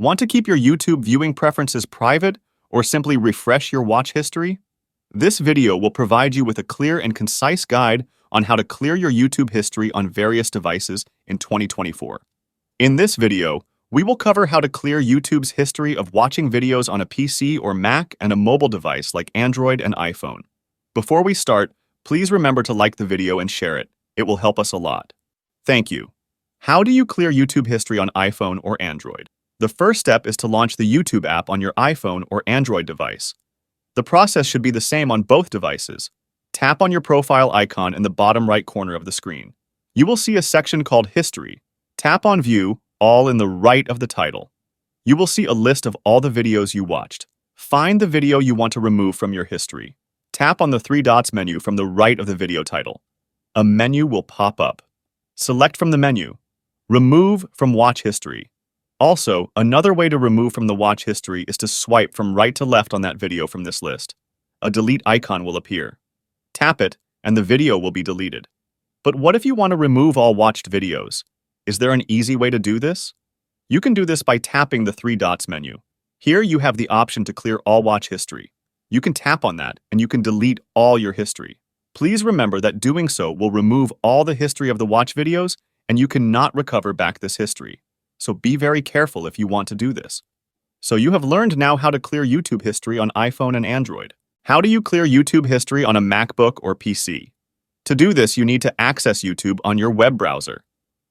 Want to keep your YouTube viewing preferences private or simply refresh your watch history? This video will provide you with a clear and concise guide on how to clear your YouTube history on various devices in 2024. In this video, we will cover how to clear YouTube's history of watching videos on a PC or Mac and a mobile device like Android and iPhone. Before we start, please remember to like the video and share it. It will help us a lot. Thank you. How do you clear YouTube history on iPhone or Android? The first step is to launch the YouTube app on your iPhone or Android device. The process should be the same on both devices. Tap on your profile icon in the bottom right corner of the screen. You will see a section called History. Tap on View, all in the right of the title. You will see a list of all the videos you watched. Find the video you want to remove from your history. Tap on the three dots menu from the right of the video title. A menu will pop up. Select from the menu. Remove from Watch History. Also, another way to remove from the watch history is to swipe from right to left on that video from this list. A delete icon will appear. Tap it, and the video will be deleted. But what if you want to remove all watched videos? Is there an easy way to do this? You can do this by tapping the three dots menu. Here you have the option to clear all watch history. You can tap on that, and you can delete all your history. Please remember that doing so will remove all the history of the watch videos, and you cannot recover back this history. So be very careful if you want to do this. So you have learned now how to clear YouTube history on iPhone and Android. How do you clear YouTube history on a MacBook or PC? To do this, you need to access YouTube on your web browser.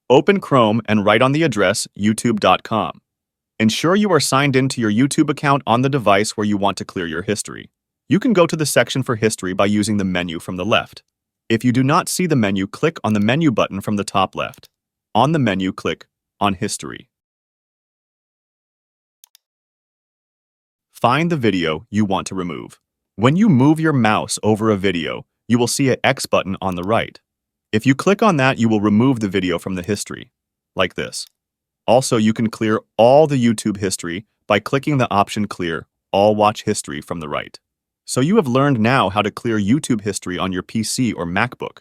Open Chrome and write on the address youtube.com. Ensure you are signed into your YouTube account on the device where you want to clear your history. You can go to the section for history by using the menu from the left. If you do not see the menu, click on the menu button from the top left. On the menu, click on History. Find the video you want to remove. When you move your mouse over a video, you will see an X button on the right. If you click on that, you will remove the video from the history, like this. Also, you can clear all the YouTube history by clicking the option Clear All Watch History from the right. So you have learned now how to clear YouTube history on your PC or MacBook.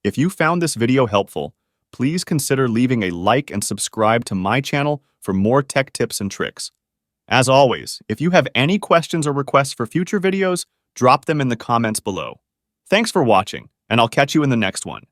If you found this video helpful, please consider leaving a like and subscribe to my channel for more tech tips and tricks. As always, if you have any questions or requests for future videos, drop them in the comments below. Thanks for watching, and I'll catch you in the next one.